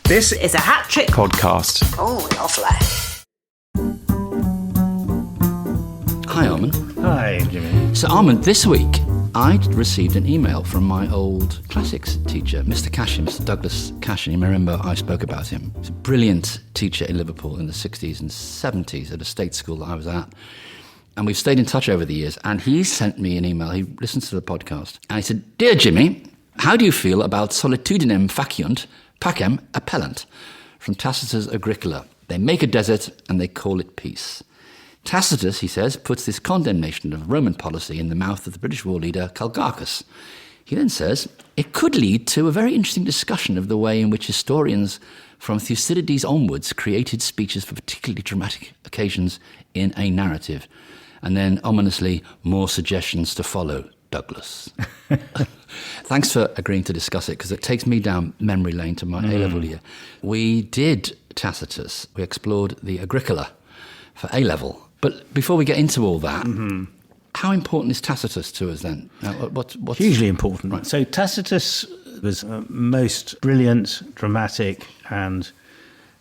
This is a hat trick podcast. Oh, lovely. Hi, Armand. Hi, Jimmy. So, Armand, this week I received an email from my old classics teacher, Mr. Cashin, Mr. Douglas Cashin. You may remember I spoke about him. He's a brilliant teacher in Liverpool in the 60s and 70s at a state school that I was at. And we've stayed in touch over the years. And he sent me an email. He listens to the podcast. And he said, "Dear Jimmy, how do you feel about solitudinem faciunt pacem appellant from Tacitus' Agricola? They make a desert and they call it peace." Tacitus, he says, puts this condemnation of Roman policy in the mouth of the British war leader Chelmsford. He then says, it could lead to a very interesting discussion of the way in which historians from Thucydides onwards created speeches for particularly dramatic occasions in a narrative. And then, ominously, more suggestions to follow, Douglas. Thanks for agreeing to discuss it, because it takes me down memory lane to my A-level year. We did Tacitus. We explored the Agricola for A-level. But before we get into all that, how important is Tacitus to us then? What's hugely important. Right. So Tacitus was most brilliant, dramatic, and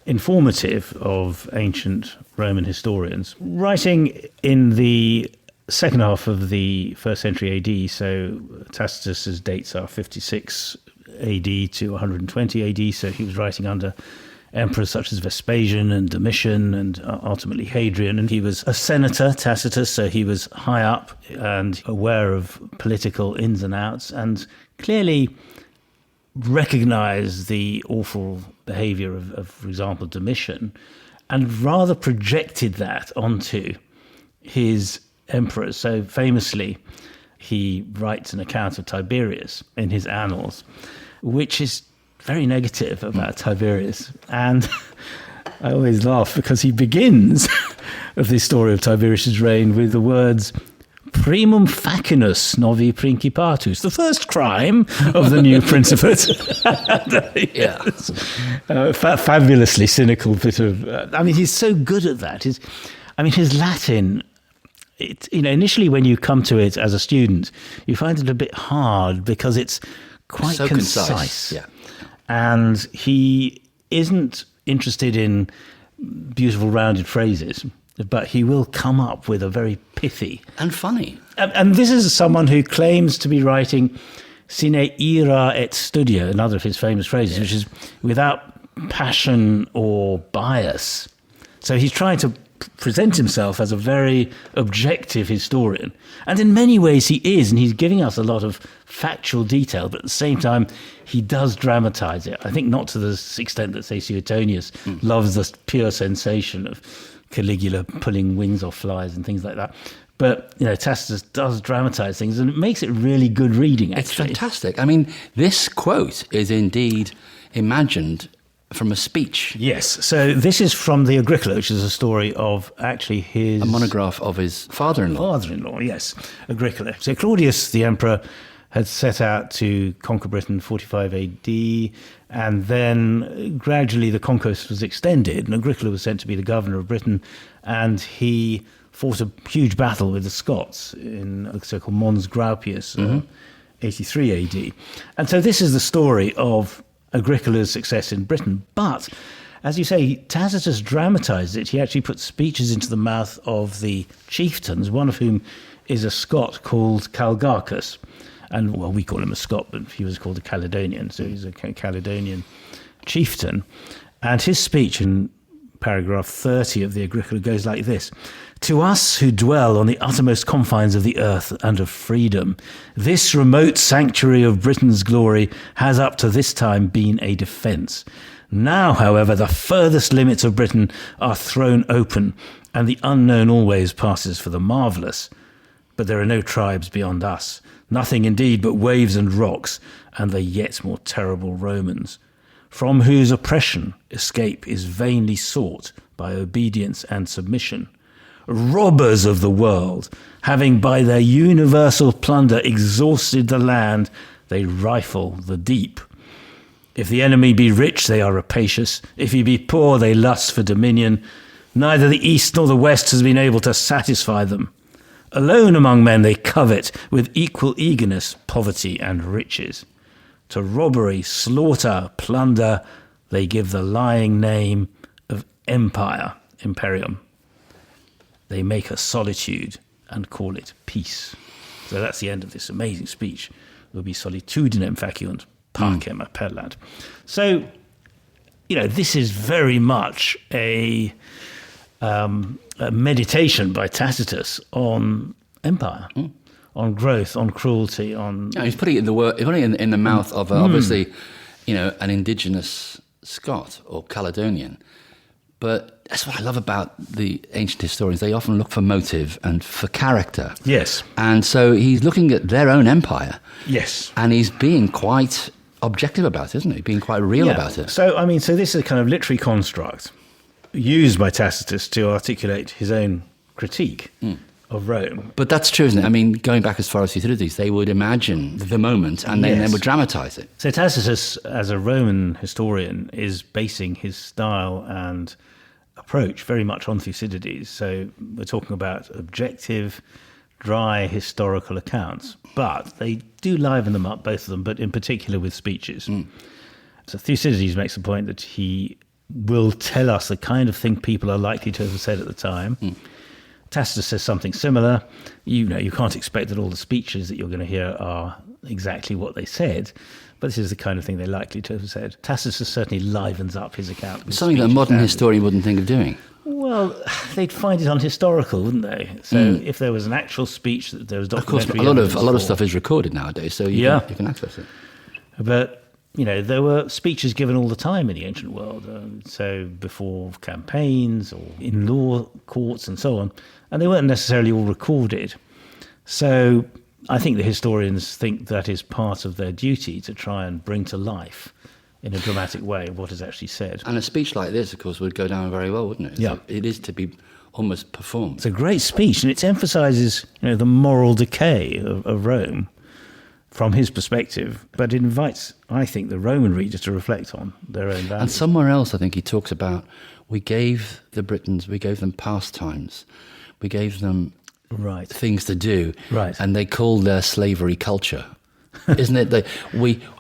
informative of ancient Roman historians. Writing in the second half of the first century AD, so Tacitus's dates are 56 AD to 120 AD, so he was writing under emperors such as Vespasian and Domitian and ultimately Hadrian. And he was a senator, Tacitus, so he was high up and aware of political ins and outs, and clearly recognized the awful behavior of, for example, Domitian, and rather projected that onto his emperors. So famously, he writes an account of Tiberius in his Annals, which is very negative about Tiberius. And I always laugh because he begins of the story of Tiberius's reign with the words, "Primum facinus novi principatus," the first crime of the new principate. Fabulously cynical bit of... I mean, he's so good at that. His Latin... initially when you come to it as a student, you find it a bit hard because it's quite so concise. Yeah. And he isn't interested in beautiful rounded phrases, but he will come up with a very pithy... And funny. And this is someone who claims to be writing sine ira et studia, another of his famous phrases, which is without passion or bias. So he's trying to present himself as a very objective historian. And in many ways he is, and he's giving us a lot of factual detail, but at the same time he does dramatize it. I think not to the extent that, say, Suetonius loves the pure sensation of Caligula pulling wings off flies and things like that. But, Tacitus does dramatize things, and it makes it really good reading, actually. It's fantastic. I mean, this quote is indeed imagined from a speech. Yes. So this is from the Agricola, which is a story of actually A monograph of his father-in-law. Father-in-law, yes, Agricola. So Claudius, the emperor, had set out to conquer Britain in 45 AD, and then gradually the conquest was extended, and Agricola was sent to be the governor of Britain, and he fought a huge battle with the Scots in a so-called Mons Graupius, 83 AD. And so this is the story of Agricola's success in Britain. But, as you say, Tacitus dramatized it. He actually put speeches into the mouth of the chieftains, one of whom is a Scot called Chelmsford. And, well, we call him a Scot, but he was called a Caledonian, so he's a Caledonian chieftain. And his speech in paragraph 30 of the Agricola goes like this: "To us who dwell on the uttermost confines of the earth and of freedom, this remote sanctuary of Britain's glory has up to this time been a defence. Now, however, the furthest limits of Britain are thrown open, and the unknown always passes for the marvellous. But there are no tribes beyond us, nothing indeed but waves and rocks, and the yet more terrible Romans, from whose oppression escape is vainly sought by obedience and submission. Robbers of the world, having by their universal plunder exhausted the land, they rifle the deep. If the enemy be rich, they are rapacious. If he be poor, they lust for dominion. Neither the east nor the west has been able to satisfy them. Alone among men they covet with equal eagerness poverty and riches. To robbery, slaughter, plunder, they give the lying name of empire, imperium. They make a solitude and call it peace. So that's the end of this amazing speech. Ubi solitudinem faciunt, pacem appellant. So, this is very much a meditation by Tacitus on empire, on growth, on cruelty, on... Yeah, he's putting it in the mouth of, obviously, an indigenous Scot or Caledonian. But that's what I love about the ancient historians. They often look for motive and for character. Yes. And so he's looking at their own empire. Yes. And he's being quite objective about it, isn't he? Being quite real about it. So this is a kind of literary construct used by Tacitus to articulate his own critique of Rome. But that's true, isn't it? I mean, going back as far as Thucydides, they would imagine the moment and then they would dramatize it. So Tacitus, as a Roman historian, is basing his style and approach very much on Thucydides. So we're talking about objective, dry historical accounts. But they do liven them up, both of them, but in particular with speeches. So Thucydides makes the point that he will tell us the kind of thing people are likely to have said at the time. Tacitus says something similar. You can't expect that all the speeches that you're going to hear are exactly what they said, but this is the kind of thing they're likely to have said. Tacitus certainly livens up his account. Something that a modern historian wouldn't think of doing. Well, they'd find it unhistorical, wouldn't they? So if there was an actual speech that there was documentary... Of course, a lot of stuff is recorded nowadays, so you can access it. But there were speeches given all the time in the ancient world, so before campaigns or in law courts and so on, and they weren't necessarily all recorded. So I think the historians think that is part of their duty to try and bring to life in a dramatic way what is actually said. And a speech like this, of course, would go down very well, wouldn't it? Yeah. So it is to be almost performed. It's a great speech, and it emphasises the moral decay of Rome from his perspective, but it invites, I think, the Roman reader to reflect on their own values. And somewhere else, I think he talks about, we gave the Britons, we gave them pastimes, we gave them things to do, and they called their slavery culture. Isn't it?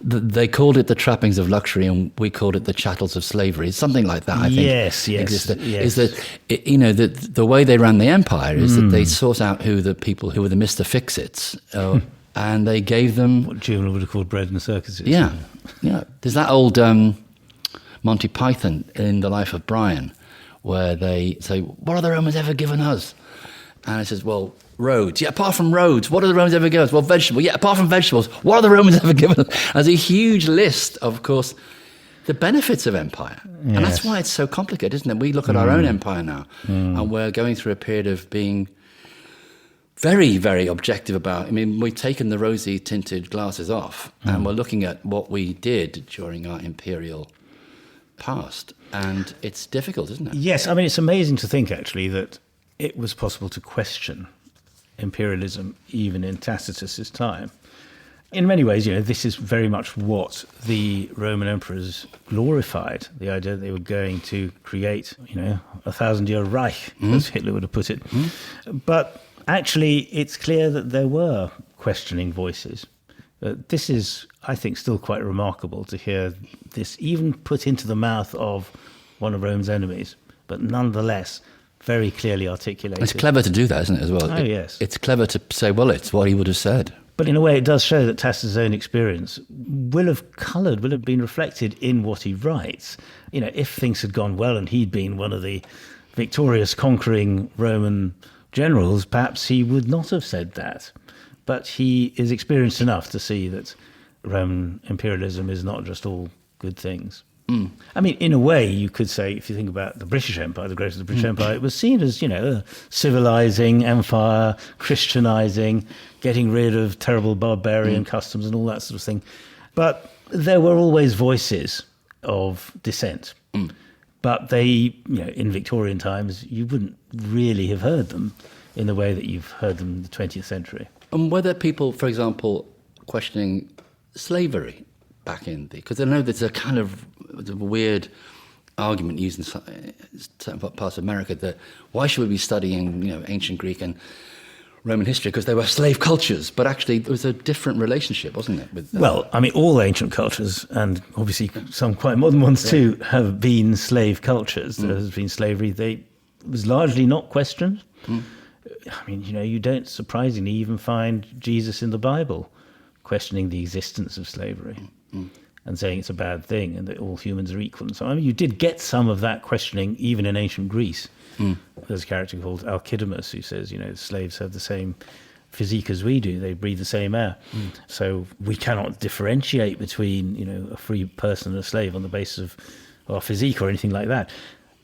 They called it the trappings of luxury, and we called it the chattels of slavery. It's something like that, I think. Yes. Is that the way they ran the empire is that they sought out who the people who were the Mr. Fix-Its, and they gave them what Juvenal would have called bread and circuses. Yeah. There's that old Monty Python in The Life of Brian, where they say, "What have the Romans ever given us?" And it says, "Well, roads. Yeah, apart from roads, what have the Romans ever given us? Well, vegetables. Yeah, apart from vegetables, what have the Romans ever given us?" There's a huge list, of course, the benefits of empire. Yes. And that's why it's so complicated, isn't it? We look at our own empire now, and we're going through a period of being very, very objective about... we've taken the rosy tinted glasses off, and we're looking at what we did during our imperial past. And it's difficult, isn't it? Yes, it's amazing to think, actually, that it was possible to question imperialism even in Tacitus's time. In many ways, this is very much what the Roman emperors glorified, the idea that they were going to create, a 1,000-year Reich, as Hitler would have put it. But actually, it's clear that there were questioning voices. This is, I think, still quite remarkable to hear this even put into the mouth of one of Rome's enemies, but nonetheless very clearly articulated. It's clever to do that, isn't it, as well? Oh, yes. It's clever to say, well, it's what he would have said. But in a way, it does show that Tacitus' own experience will have been reflected in what he writes. If things had gone well and he'd been one of the victorious, conquering Roman generals, perhaps he would not have said that. But he is experienced enough to see that Roman imperialism is not just all good things. In a way, you could say, if you think about the British Empire, the growth of the British Empire, it was seen as, a civilizing empire, Christianizing, getting rid of terrible barbarian customs and all that sort of thing. But there were always voices of dissent. But they, in Victorian times, you wouldn't really have heard them in the way that you've heard them in the 20th century. And were there people, for example, questioning slavery back in because I know there's a kind of weird argument used in certain parts of America that why should we be studying, ancient Greek and Roman history because they were slave cultures, but actually it was a different relationship, wasn't it? With, Well, I mean, all ancient cultures, and obviously some quite modern ones too, have been slave cultures. There has been slavery. It was largely not questioned. I mean, you don't surprisingly even find Jesus in the Bible questioning the existence of slavery and saying it's a bad thing and that all humans are equal. And so, I mean, you did get some of that questioning even in ancient Greece. There's a character called Alcidamas who says, slaves have the same physique as we do. They breathe the same air. So we cannot differentiate between, a free person and a slave on the basis of our physique or anything like that.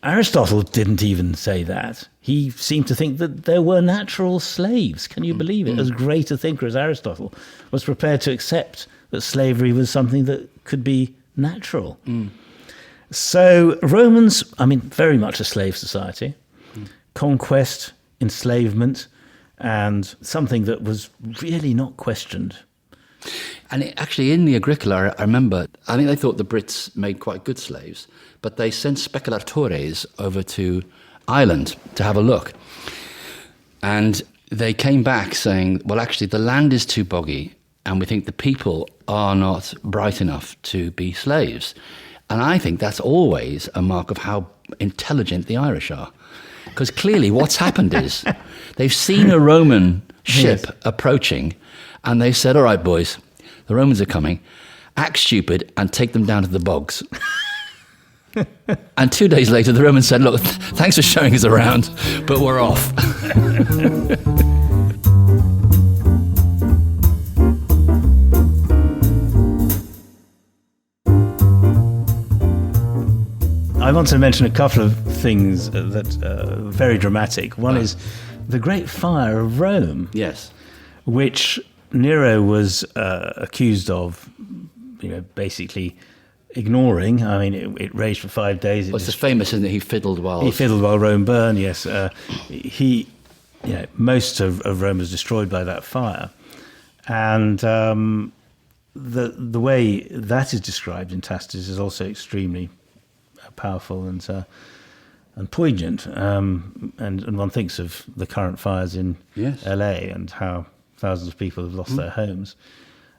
Aristotle didn't even say that. He seemed to think that there were natural slaves. Can you believe it? As great a thinker as Aristotle was prepared to accept that slavery was something that could be natural. So Romans, I mean, very much a slave society. Conquest, enslavement, and something that was really not questioned. And actually in the Agricola, I remember, I think they thought the Brits made quite good slaves, but they sent speculatores over to Ireland to have a look. And they came back saying, well, actually, the land is too boggy, and we think the people are not bright enough to be slaves. And I think that's always a mark of how intelligent the Irish are. Because clearly what's happened is they've seen a Roman ship approaching, and they said, all right, boys, the Romans are coming, act stupid and take them down to the bogs. And 2 days later, the Romans said, look, thanks for showing us around, but we're off. I want to mention a couple of things that are very dramatic. One is the Great Fire of Rome. Yes. Which Nero was accused of, basically ignoring. I mean, it raged for 5 days. Well, it's famous, isn't it? He fiddled while Rome burned, yes. Most of Rome was destroyed by that fire. And the way that is described in Tacitus is also extremely powerful and poignant. And one thinks of the current fires in LA and how thousands of people have lost their homes.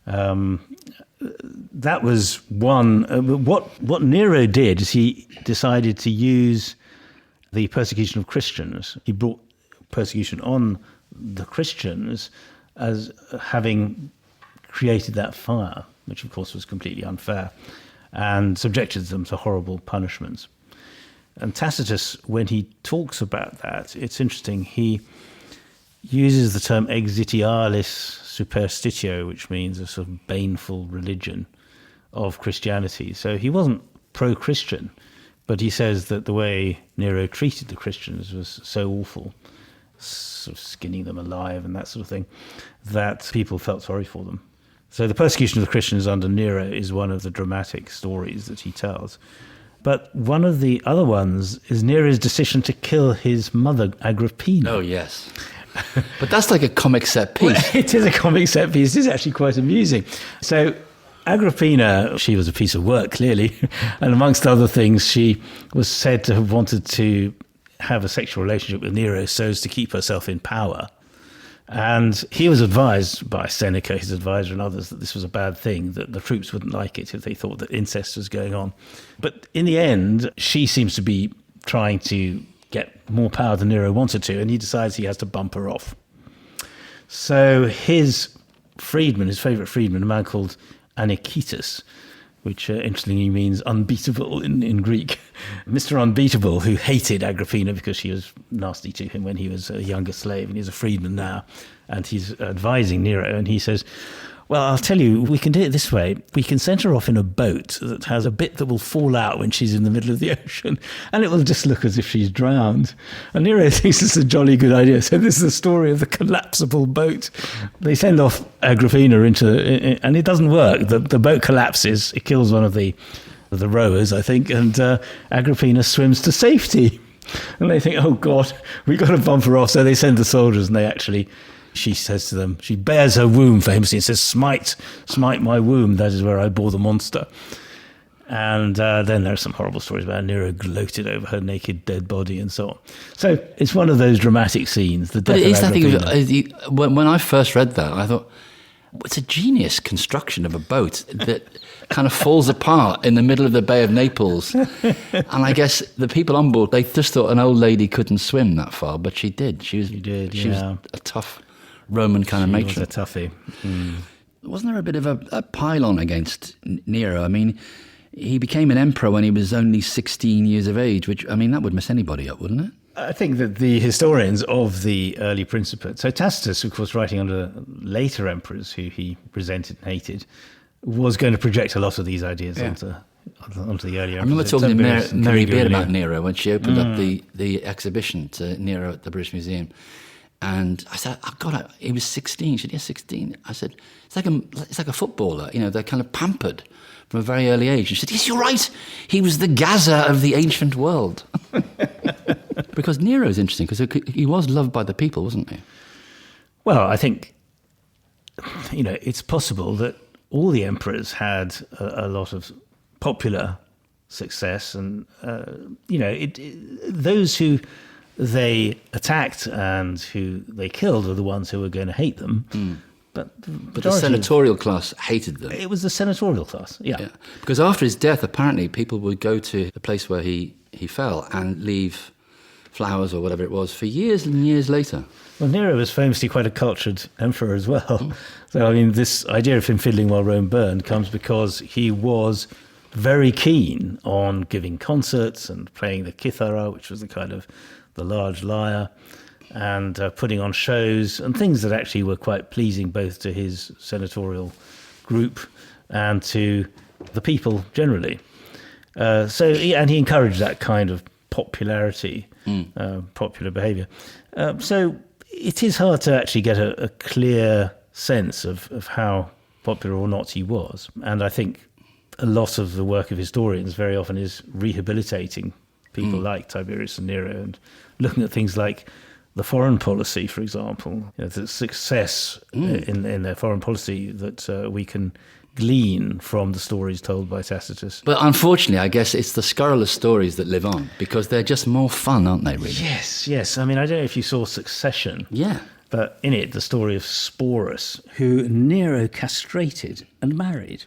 That was one. What Nero did is he decided to use the persecution of Christians. He brought persecution on the Christians as having created that fire, which of course was completely unfair, and subjected them to horrible punishments. And Tacitus, when he talks about that, it's interesting, he uses the term exitialis superstitio, which means a sort of baneful religion of Christianity. So he wasn't pro-Christian, but he says that the way Nero treated the Christians was so awful, sort of skinning them alive and that sort of thing, that people felt sorry for them. So the persecution of the Christians under Nero is one of the dramatic stories that he tells. But one of the other ones is Nero's decision to kill his mother, Agrippina. Oh, yes. But that's like a comic set piece. Well, it is a comic set piece. It is actually quite amusing. So Agrippina, she was a piece of work, clearly. And amongst other things, she was said to have wanted to have a sexual relationship with Nero so as to keep herself in power. And he was advised by Seneca, his advisor, and others that this was a bad thing, that the troops wouldn't like it if they thought that incest was going on. But in the end, she seems to be trying to get more power than Nero wanted to, and he decides he has to bump her off. So his freedman, his favourite freedman, a man called Anicetus, which interestingly means unbeatable in Greek. Mr. Unbeatable, who hated Agrippina because she was nasty to him when he was a younger slave, and he's a freedman now, and he's advising Nero, and he says, well, I'll tell you, we can do it this way. We can send her off in a boat that has a bit that will fall out when she's in the middle of the ocean, and it will just look as if she's drowned. And Nero thinks it's a jolly good idea. So this is the story of the collapsible boat. They send off Agrippina and it doesn't work. The boat collapses. It kills one of the rowers, I think, and Agrippina swims to safety. And they think, oh, God, we've got to bump her off. So they send the soldiers, and they actually... She says to them, she bares her womb famously and says, smite my womb, that is where I bore the monster. And then there are some horrible stories about Nero gloated over her naked dead body and so on. So it's one of those dramatic scenes. The death But it is of that Agrippina. thing when I first read that, I thought, it's a genius construction of a boat that kind of falls apart in the middle of the Bay of Naples. And I guess the people on board, they just thought an old lady couldn't swim that far, but she did. She was a tough Roman kind of matron. She was a toughie. Mm. Wasn't there a bit of a pile-on against Nero? I mean, he became an emperor when he was only 16 years of age, which, I mean, that would mess anybody up, wouldn't it? I think that the historians of the early Principate, so Tacitus, of course, writing under later emperors who he resented and hated, was going to project a lot of these ideas onto the earlier emperors. I remember talking to Mary Beard about Nero when she opened up the exhibition to Nero at the British Museum. And I said, oh God, he was 16. She said, yeah, 16. I said, it's like a footballer. You know, they're kind of pampered from a very early age. And she said, yes, you're right. He was the Gaza of the ancient world. Because Nero's interesting, because he was loved by the people, wasn't he? Well, I think, it's possible that all the emperors had a lot of popular success. And, those who they attacked and who they killed are the ones who were going to hate them. Mm. But the senatorial class hated them. It was the senatorial class, yeah. Because after his death, apparently, people would go to the place where he fell and leave flowers or whatever it was for years and years later. Well, Nero was famously quite a cultured emperor as well. Mm. So, I mean, this idea of him fiddling while Rome burned comes because he was very keen on giving concerts and playing the kithara, which was the large lyre, and putting on shows and things that actually were quite pleasing both to his senatorial group and to the people generally. And he encouraged that kind of popularity, popular behaviour. So it is hard to actually get a clear sense of how popular or not he was. And I think a lot of the work of historians very often is rehabilitating people like Tiberius and Nero and looking at things like the foreign policy, for example, the success in their foreign policy that we can glean from the stories told by Tacitus. But unfortunately, I guess it's the scurrilous stories that live on because they're just more fun, aren't they, really? Yes. I mean, I don't know if you saw Succession. Yeah. But in it, the story of Sporus, who Nero castrated and married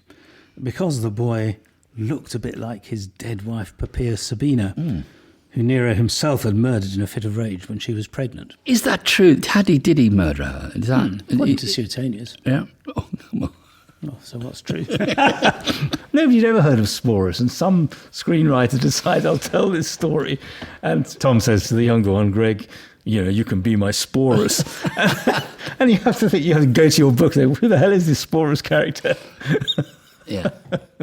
because the boy looked a bit like his dead wife, Poppaea Sabina, who Nero himself had murdered in a fit of rage when she was pregnant. Is that true? Did he murder her? Is that according to Suetonius? Yeah. Oh, so what's true? Nobody'd ever heard of Sporus, and some screenwriter decided, I'll tell this story. And Tom says to the younger one, Greg, you can be my Sporus. And you have to go to your book and say, who the hell is this Sporus character? Yeah.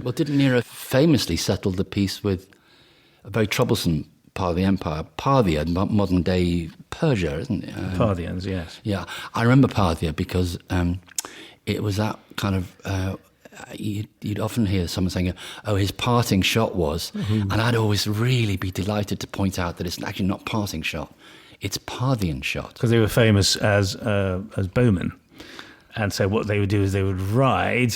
Well, didn't Nero famously settle the peace with a very troublesome part of the empire? Parthia, modern-day Persia, isn't it? Parthians, yes. Yeah. I remember Parthia because it was that kind of... you'd often hear someone saying, his parting shot was... And I'd always really be delighted to point out that it's actually not parting shot. It's Parthian shot. Because they were famous as bowmen. And so what they would do is they would ride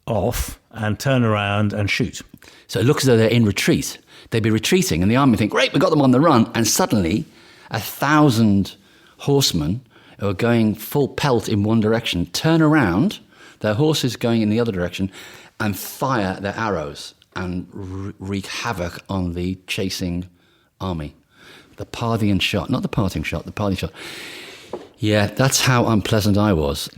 off and turn around and shoot. So it looks as though they're in retreat. They'd be retreating and the army think, great, we got them on the run. And suddenly 1,000 horsemen who are going full pelt in one direction turn around, their horses going in the other direction, and fire their arrows and wreak havoc on the chasing army. The Parthian shot, not the parting shot, the Parthian shot. Yeah, that's how unpleasant I was,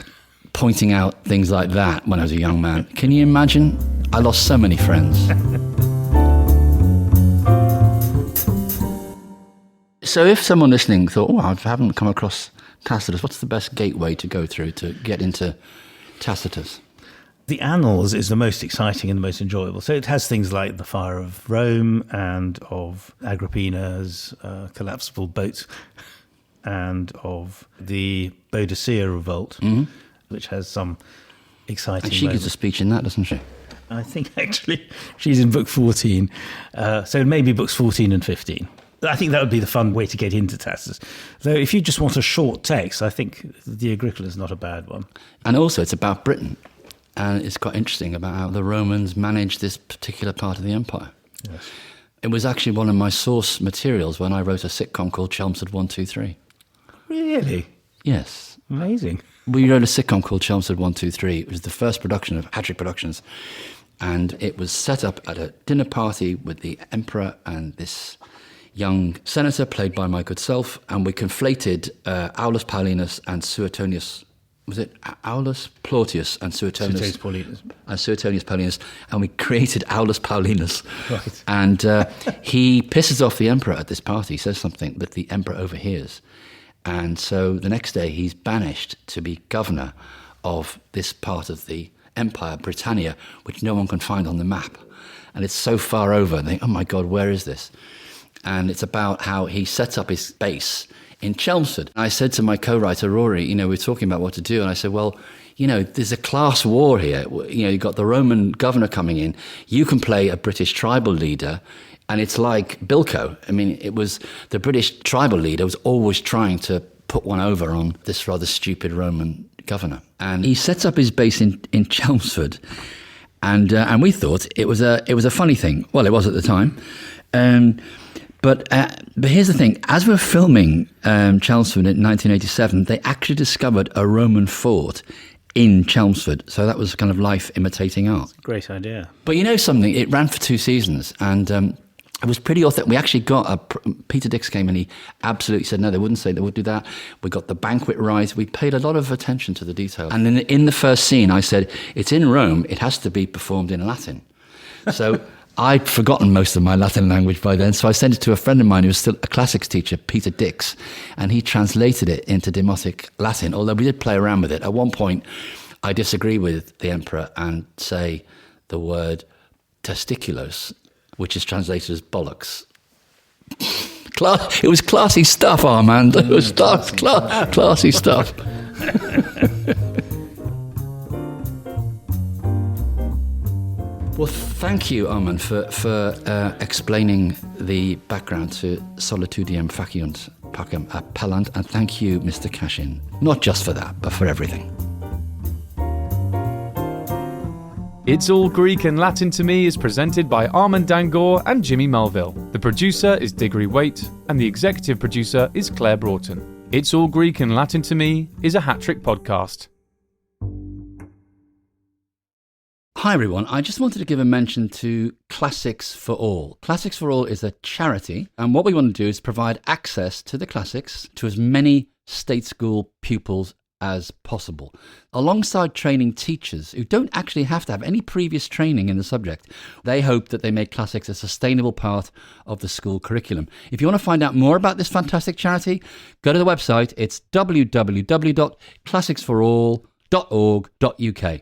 pointing out things like that when I was a young man. Can you imagine? I lost so many friends. So if someone listening thought, I haven't come across Tacitus, what's the best gateway to go through to get into Tacitus? The Annals is the most exciting and the most enjoyable. So it has things like the fire of Rome and of Agrippina's collapsible boat and of the Boadicea revolt, which has some exciting And she gives a speech in that, doesn't she? I think actually she's in book 14. So maybe books 14 and 15. I think that would be the fun way to get into Tacitus. Though if you just want a short text, I think the Agricola is not a bad one. And also it's about Britain. And it's quite interesting about how the Romans managed this particular part of the empire. Yes. It was actually one of my source materials when I wrote a sitcom called Chelmsford 123. Really? Yes. Amazing. We wrote a sitcom called Chelmsford 123. It was the first production of Hat Trick Productions. And it was set up at a dinner party with the emperor and this young senator played by my good self. And we conflated Aulus Paulinus and Suetonius. Was it Aulus Plautius and Suetonius? Suetonius Paulinus. And we created Aulus Paulinus. Right. And he pisses off the emperor at this party, says something that the emperor overhears. And so the next day he's banished to be governor of this part of the empire, Britannia, which no one can find on the map. And it's so far over, and they think, oh my God, where is this? And it's about how he sets up his base in Chelmsford. I said to my co-writer, Rory, we were talking about what to do, and I said, well, there's a class war here. You've got the Roman governor coming in. You can play a British tribal leader, and it's like Bilko. I mean, it was the British tribal leader was always trying to put one over on this rather stupid Roman governor. And he sets up his base in Chelmsford, and we thought it was a funny thing. Well, it was at the time. But here's the thing. As we're filming Chelmsford in 1987, they actually discovered a Roman fort in Chelmsford. So that was kind of life imitating art. Great idea. But something? It ran for 2 seasons, and it was pretty authentic. We actually got Peter Dix came and he absolutely said, no, they wouldn't say they would do that. We got the banquet right. We paid a lot of attention to the detail. And in the first scene, I said, it's in Rome. It has to be performed in Latin. So I'd forgotten most of my Latin language by then, so I sent it to a friend of mine who was still a classics teacher, Peter Dix, and he translated it into Demotic Latin, although we did play around with it. At one point, I disagree with the emperor and say the word testiculos, which is translated as bollocks. It was classy stuff, Armand. It was classy stuff. Well, thank you, Armand, for explaining the background to Solitudinem faciunt pacem appellant, and thank you, Mr. Cashin, not just for that, but for everything. It's All Greek and Latin to Me is presented by Armand Dangor and Jimmy Mulville. The producer is Diggory Waite, and the executive producer is Claire Broughton. It's All Greek and Latin to Me is a Hat Trick podcast. Hi everyone, I just wanted to give a mention to Classics for All. Classics for All is a charity, and what we want to do is provide access to the classics to as many state school pupils as possible, alongside training teachers who don't actually have to have any previous training in the subject. They hope that they make classics a sustainable part of the school curriculum. If you want to find out more about this fantastic charity, go to the website. It's www.classicsforall.org.uk.